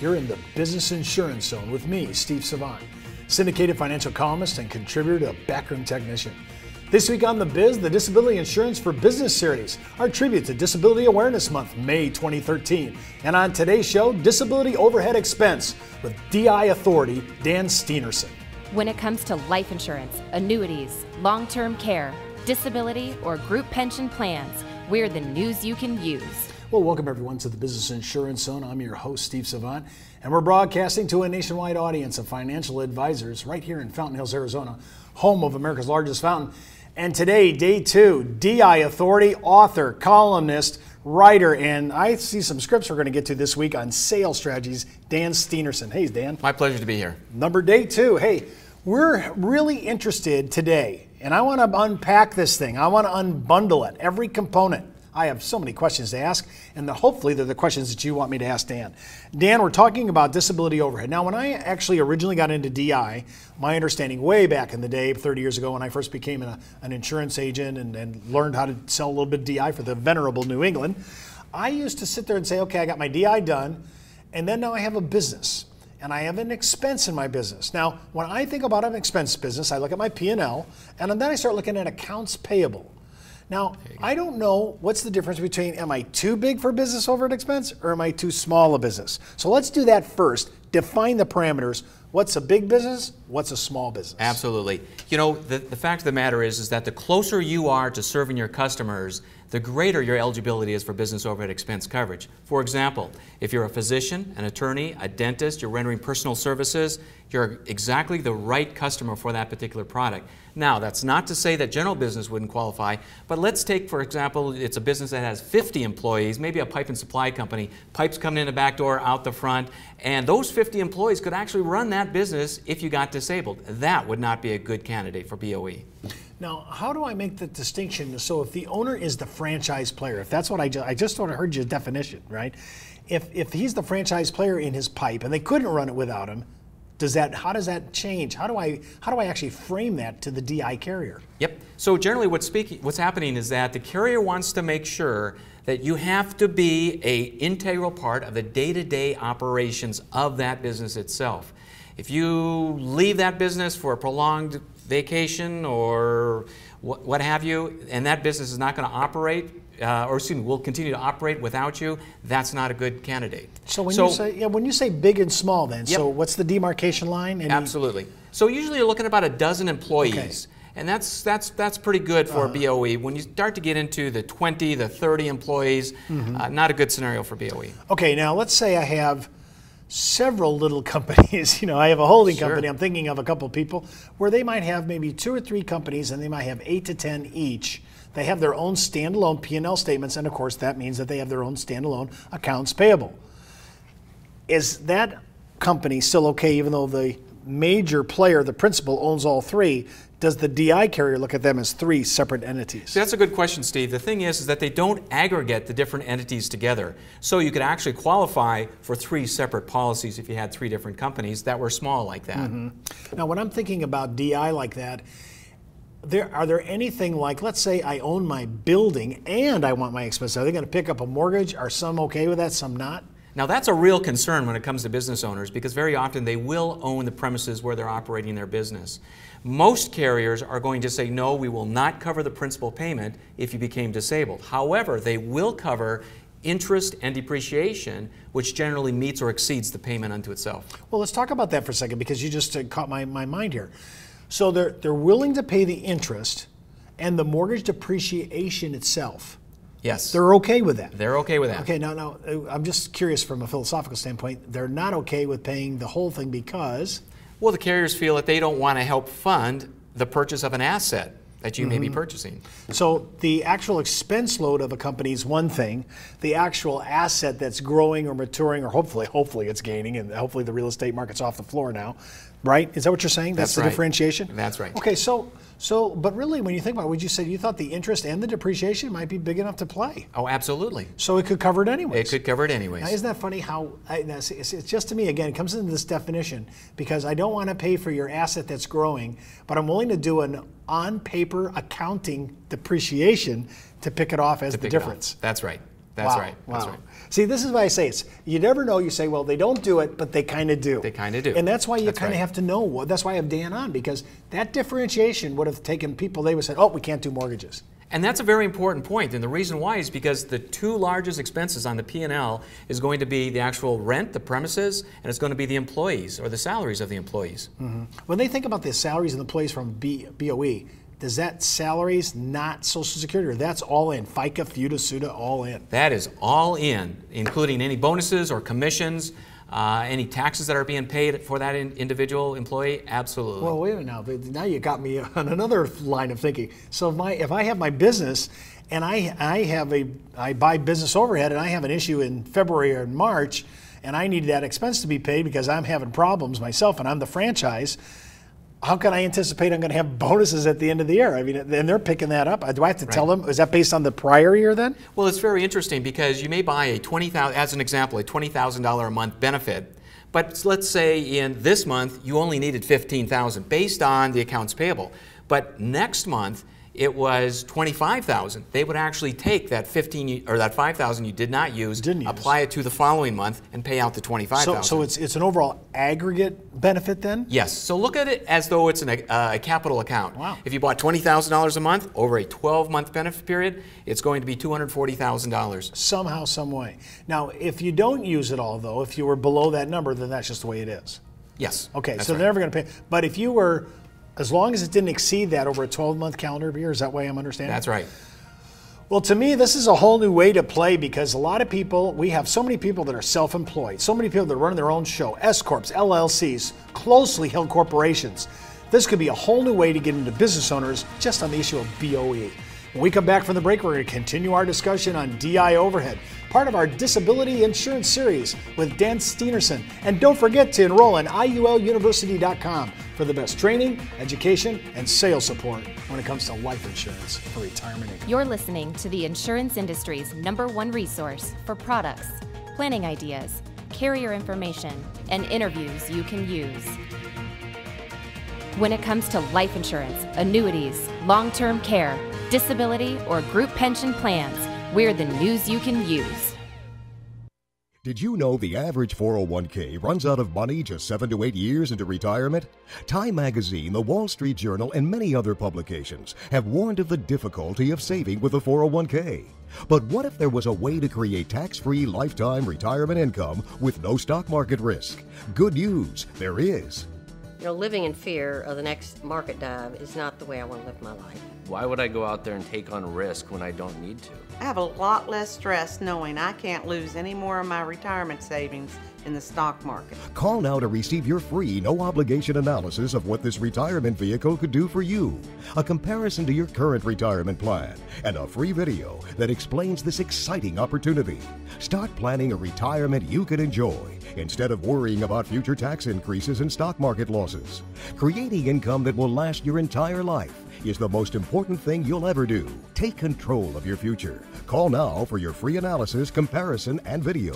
You're in the Business Insurance Zone with me, Steve Savant, syndicated financial columnist and contributor to Backroom Technician. This week on The Biz, the Disability Insurance for Business series, our tribute to Disability Awareness Month, May 2013. And on today's show, Disability Overhead Expense with DI Authority, Dan Steenerson. When it comes to life insurance, annuities, long-term care, disability, or group pension plans, we're the news you can use. Well, welcome everyone to the Business Insurance Zone. I'm your host, Steve Savant, and we're broadcasting to a nationwide audience of financial advisors right here in Fountain Hills, Arizona, home of America's largest fountain. And today, day two, DI Authority, author, columnist, writer, and I see some scripts we're going to get to this week on sales strategies, Dan Steenerson. Hey, Dan. My pleasure to be here. Day two. Hey, we're really interested today, and I want to unpack this thing. I want to unbundle it, every component. I have so many questions to ask, and hopefully they're the questions that you want me to ask Dan. Dan, we're talking about disability overhead. Now, when I actually originally got into DI, my understanding way back in the day, 30 years ago, when I first became an insurance agent and learned how to sell a little bit of DI for the venerable New England, I used to sit there and say, okay, I got my DI done, and then now I have a business, and I have an expense in my business. Now, when I think about an expense business, I look at my P&L, and then I start looking at accounts payable. Now, I don't know what's the difference between am I too big for business overhead expense or am I too small a business? So let's do that first. Define the parameters. What's a big business? What's a small business? Absolutely. You know, the fact of the matter is that the closer you are to serving your customers, the greater your eligibility is for business overhead expense coverage. For example, if you're a physician, an attorney, a dentist, you're rendering personal services, you're exactly the right customer for that particular product. Now, that's not to say that general business wouldn't qualify, but let's take, for example, it's a business that has 50 employees, maybe a pipe and supply company, pipes coming in the back door, out the front, and those 50 employees could actually run that business if you got disabled. That would not be a good candidate for BOE. Now, how do I make the distinction? So if the owner is the franchise player, if that's what I just sort of heard your definition, right? If he's the franchise player in his pipe and they couldn't run it without him, how does that change? How do I actually frame that to the DI carrier? Yep. So generally what's happening is that the carrier wants to make sure that you have to be an integral part of the day-to-day operations of that business itself. If you leave that business for a prolonged vacation or what have you, and that business is not going to operate, will continue to operate without you, that's not a good candidate. So when you say big and small then, yep. So what's the demarcation line? Absolutely. So usually you're looking at about a dozen employees. Okay. And that's pretty good for BOE. When you start to get into the 20, the 30 employees, not a good scenario for BOE. Okay, now let's say I have several little companies. You know, I have a holding company. I'm thinking of a couple of people where they might have maybe 2 or 3 companies and they might have 8 to 10 each. They have their own standalone P&L statements, and of course that means that they have their own standalone accounts payable. Is that company still okay even though the major player, the principal, owns all 3? Does the DI carrier look at them as 3 separate entities? See, that's a good question, Steve. The thing is that they don't aggregate the different entities together. So you could actually qualify for 3 separate policies if you had 3 different companies that were small like that. Now, when I'm thinking about DI like that, are there anything like, let's say I own my building and I want my expenses. Are they going to pick up a mortgage? Are some okay with that, some not? Now that's a real concern when it comes to business owners because very often they will own the premises where they're operating their business. Most carriers are going to say, no, we will not cover the principal payment if you became disabled. However, they will cover interest and depreciation, which generally meets or exceeds the payment unto itself. Well, let's talk about that for a second because you just caught my mind here. So they're willing to pay the interest and the mortgage depreciation itself. Yes. They're okay with that. They're okay with that. Okay, now I'm just curious from a philosophical standpoint, they're not okay with paying the whole thing because? Well, the carriers feel that they don't want to help fund the purchase of an asset that you may be purchasing. So the actual expense load of a company is one thing. The actual asset that's growing or maturing, or hopefully it's gaining, and hopefully the real estate market's off the floor now, right? Is that what you're saying? That's the differentiation? That's right. Okay, so but really when you think about it, what you said, you thought the interest and the depreciation might be big enough to play. Oh, absolutely. So it could cover it anyways. It could cover it anyways. Now, isn't that funny how, it's just to me, again, it comes into this definition because I don't want to pay for your asset that's growing, but I'm willing to do an on-paper accounting depreciation to pick it off as the difference. That's right. That's wow. right. Wow. That's right. See, this is why I say it's, you never know. You say, well, they don't do it, but they kind of do. They kind of do. And that's why you kind of right. have to know. That's why I have Dan on, because that differentiation would have taken people, they would have said, oh, we can't do mortgages. And that's a very important point, and the reason why is because the two largest expenses on the P&L is going to be the actual rent, the premises, and it's going to be the employees or the salaries of the employees. Mm-hmm. When they think about the salaries of the employees from BOE, does that salaries not Social Security, or that's all in? FICA, FUTA, SUTA, all in? That is all in, including any bonuses or commissions, any taxes that are being paid for that individual employee, absolutely. Well, wait a minute now. Now you got me on another line of thinking. So if I have my business and I buy business overhead and I have an issue in February or in March and I need that expense to be paid because I'm having problems myself and I'm the franchise, how can I anticipate I'm going to have bonuses at the end of the year? I mean, and they're picking that up. Do I have to tell them? Is that based on the prior year then? Well, it's very interesting because you may buy a as an example, a $20,000 a month benefit, but let's say in this month you only needed $15,000 based on the accounts payable. But next month it was $25,000. They would actually take that $5,000 you did not use, apply it to the following month, and pay out the $25,000. So it's an overall aggregate benefit then? Yes. So look at it as though it's a capital account. Wow. If you bought $20,000 a month over a 12-month benefit period, it's going to be $240,000. Somehow, some way. Now, if you don't use it all, though, if you were below that number, then that's just the way it is. Yes. Okay. That's So right. they're never going to pay. But if you were, as long as it didn't exceed that over a 12-month calendar year, is that way I'm understanding? That's right. Well, to me, this is a whole new way to play because a lot of people, we have so many people that are self-employed, so many people that are running their own show, S-Corps, LLCs, closely held corporations. This could be a whole new way to get into business owners just on the issue of BOE. When we come back from the break, we're going to continue our discussion on DI overhead, part of our disability insurance series with Dan Steenerson. And don't forget to enroll in IULUniversity.com for the best training, education, and sales support when it comes to life insurance for retirement income. You're listening to the insurance industry's #1 resource for products, planning ideas, carrier information, and interviews you can use. When it comes to life insurance, annuities, long-term care, disability, or group pension plans, we're the news you can use. Did you know the average 401k runs out of money just 7 to 8 years into retirement? Time Magazine, the Wall Street Journal, and many other publications have warned of the difficulty of saving with a 401k. But what if there was a way to create tax-free lifetime retirement income with no stock market risk? Good news, there is. You know, living in fear of the next market dive is not the way I want to live my life. Why would I go out there and take on risk when I don't need to? I have a lot less stress knowing I can't lose any more of my retirement savings in the stock market. Call now to receive your free, no-obligation analysis of what this retirement vehicle could do for you, a comparison to your current retirement plan, and a free video that explains this exciting opportunity. Start planning a retirement you can enjoy instead of worrying about future tax increases and stock market losses. Creating income that will last your entire life is the most important thing you'll ever do. Take control of your future. Call now for your free analysis, comparison, and video.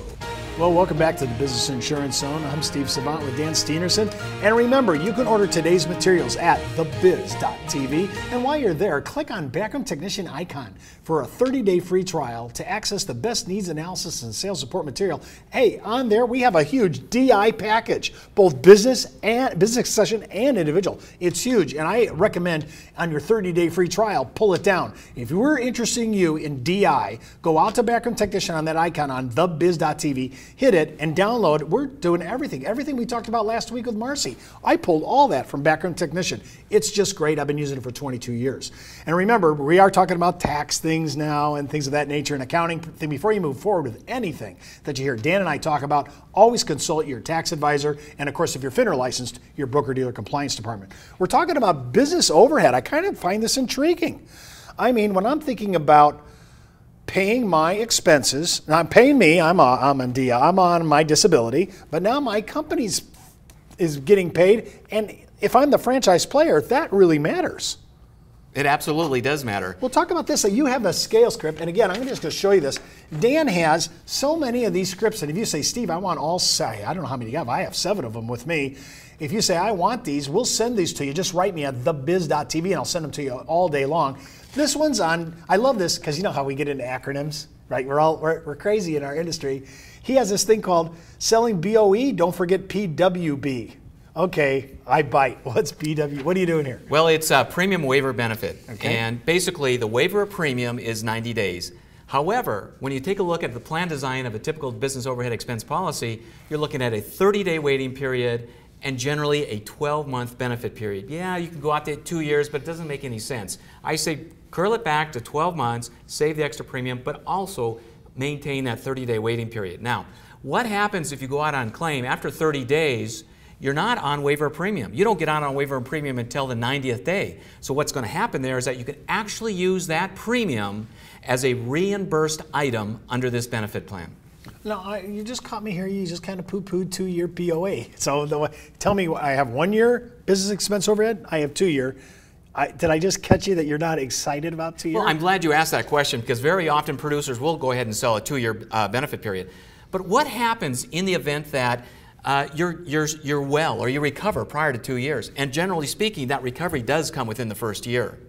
Well, welcome back to the Business Insurance Zone. I'm Steve Savant with Dan Steenerson. And remember, you can order today's materials at thebiz.tv. And while you're there, click on Backroom Technician icon for a 30-day free trial to access the best needs analysis and sales support material. Hey, on there, we have a huge DI package, both business session and individual. It's huge, and I recommend on your 30-day free trial, pull it down. If we're interested in you in DI, go out to Backroom Technician on that icon on thebiz.tv, hit it, and download. We're doing everything. Everything we talked about last week with Marcy. I pulled all that from Backroom Technician. It's just great. I've been using it for 22 years. And remember, we are talking about tax things now and things of that nature and accounting thing. Before you move forward with anything that you hear Dan and I talk about, always consult your tax advisor. And of course, if you're FINRA licensed, your broker-dealer compliance department. We're talking about business overhead. I kind of find this intriguing. I mean, when I'm thinking about paying my expenses, now I'm paying me, I'm on DI, I'm on my disability, but now my company is getting paid, and if I'm the franchise player, that really matters. It absolutely does matter. Well, talk about this. So you have a scale script, and again, I'm just going to show you this. Dan has so many of these scripts, and if you say, Steve, I want all, I don't know how many you have. I have 7 of them with me. If you say, I want these, we'll send these to you. Just write me at thebiz.tv, and I'll send them to you all day long. This one's on, I love this because you know how we get into acronyms. right? We're crazy in our industry. He has this thing called selling BOE. Don't forget PWB. Okay, I bite. What's PW? What are you doing here? Well, it's a premium waiver benefit. Okay. And basically, the waiver of premium is 90 days. However, when you take a look at the plan design of a typical business overhead expense policy, you're looking at a 30-day waiting period and generally a 12-month benefit period. Yeah, you can go out to 2 years, but it doesn't make any sense. I say curl it back to 12 months, save the extra premium, but also maintain that 30-day waiting period. Now, what happens if you go out on claim after 30 days? You're not on waiver of premium. You don't get out on waiver of premium until the 90th day. So what's going to happen there is that you can actually use that premium as a reimbursed item under this benefit plan. No, you just caught me here. You just kind of poo-pooed 2-year BOA. So tell me, I have 1 year business expense overhead. I have 2 year. Did I just catch you that you're not excited about 2 year? Well, I'm glad you asked that question because very often producers will go ahead and sell a 2-year benefit period. But what happens in the event that you're well or you recover prior to 2 years? And generally speaking, that recovery does come within the first year.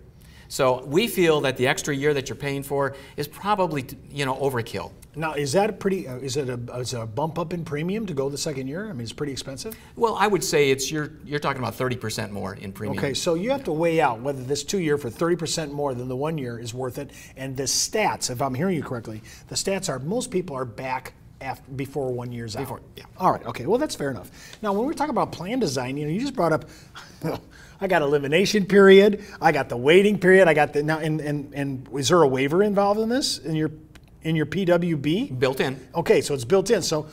So we feel that the extra year that you're paying for is probably, overkill. Now, is that a pretty? Is it a bump up in premium to go the second year? I mean, it's pretty expensive. Well, I would say you're talking about 30% more in premium. Okay, so you have to weigh out whether this 2 year for 30% more than the 1 year is worth it. And the stats, if I'm hearing you correctly, the stats are most people are back before 1 year's out. Yeah. All right. Okay. Well, that's fair enough. Now, when we're talking about plan design, you just brought up. I got elimination period. I got the waiting period. I got the now. And is there a waiver involved in this in your PWB? Built in. Okay, so it's built in. So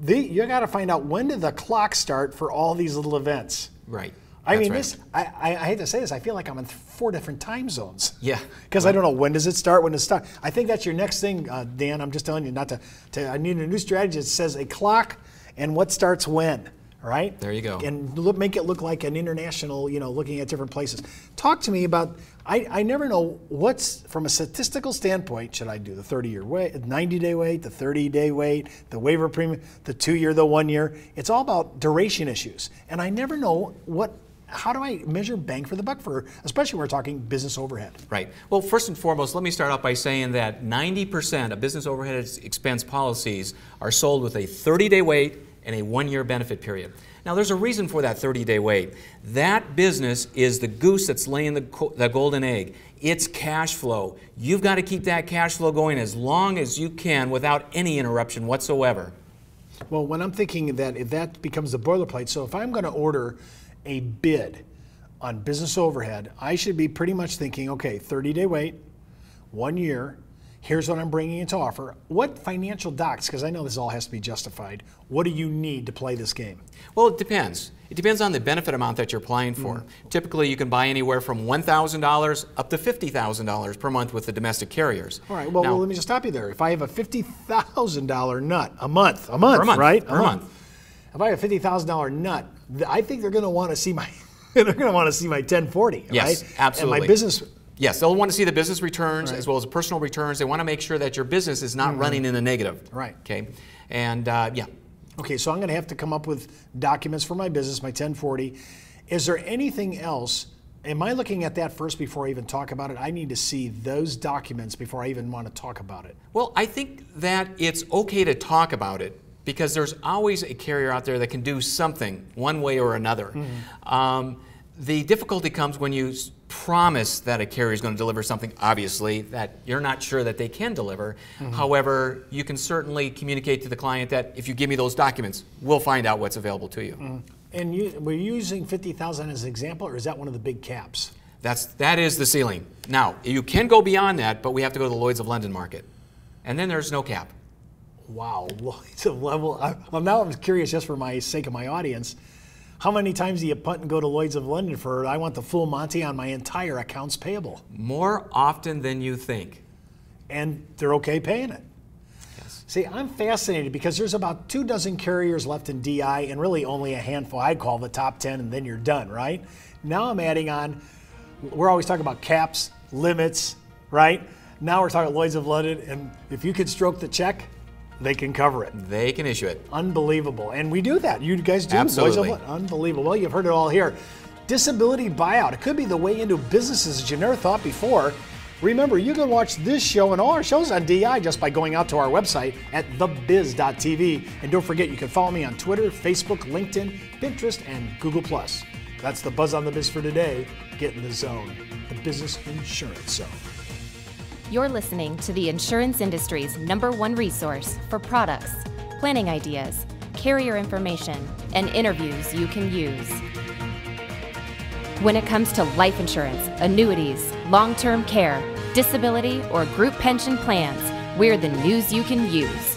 you got to find out when did the clock start for all these little events. Right. I mean, right. I hate to say this. I feel like I'm in 4 different time zones. Yeah. Because I don't know when does it start, when does it start. I think that's your next thing, Dan. I'm just telling you not to. I need a new strategy that says a clock and what starts when. Right? There you go. And make it look like an international, looking at different places. Talk to me about, I never know what's, from a statistical standpoint, should I do the 30-year wait, 90-day wait, the 30-day wait, the waiver premium, the 2 year, the 1 year. It's all about duration issues. And I never know how do I measure bang for the buck especially when we're talking business overhead? Right. Well, first and foremost, let me start out by saying that 90% of business overhead expense policies are sold with a 30-day wait and a 1 year benefit period. Now, there's a reason for that 30-day wait. That business is the goose that's laying the golden egg. It's cash flow. You've got to keep that cash flow going as long as you can without any interruption whatsoever. Well, when I'm thinking that if that becomes the boilerplate, so if I'm going to order a bid on business overhead, I should be pretty much thinking, okay, 30-day wait, 1 year, here's what I'm bringing into offer. What financial docs, because I know this all has to be justified, what do you need to play this game? Well, it depends. It depends on the benefit amount that you're applying for. Typically, you can buy anywhere from $1,000 up to $50,000 per month with the domestic carriers. All right, well, let me just stop you there. If I have a $50,000 nut a month, per month, right? Per month. If I have a $50,000 nut, I think they're going to want to see my they're going to want to see my 1040, yes, right? Absolutely. And my business. Yes, they'll want to see the business returns as well as the personal returns. They want to make sure that your business is not running in the negative. Right. Okay. And yeah. Okay, so I'm going to have to come up with documents for my business, my 1040. Is there anything else? Am I looking at that first before I even talk about it? I need to see those documents before I even want to talk about it. Well, I think that it's okay to talk about it because there's always a carrier out there that can do something one way or another. The difficulty comes when you promise that a carrier is going to deliver something, obviously, that you're not sure that they can deliver. However, you can certainly communicate to the client that if you give me those documents, we'll find out what's available to you. And we're using 50,000 as an example, or is that one of the big caps? That is the ceiling. Now, you can go beyond that, but we have to go to the Lloyd's of London market. And then there's no cap. Wow, Lloyd's of level. Well, now I'm curious, just for my sake of my audience, how many times do you punt and go to Lloyd's of London for, I want the full Monty on my entire accounts payable? More often than you think. And they're okay paying it. Yes. See, I'm fascinated because there's about 24 carriers left in DI and really only a handful. I'd call the top 10 and then you're done, right? Now I'm adding on, we're always talking about caps, limits, right? Now we're talking Lloyd's of London, and if you could stroke the check, they can cover it. They can issue it. Unbelievable. And we do that. You guys do. Absolutely. Unbelievable. Well, you've heard it all here. Disability buyout. It could be the way into businesses that you never thought before. Remember, you can watch this show and all our shows on DI just by going out to our website at thebiz.tv. And don't forget, you can follow me on Twitter, Facebook, LinkedIn, Pinterest, and Google+. That's the Buzz on the Biz for today. Get in the zone, the business insurance zone. You're listening to the insurance industry's #1 resource for products, planning ideas, carrier information, and interviews you can use. When it comes to life insurance, annuities, long-term care, disability, or group pension plans, we're the news you can use.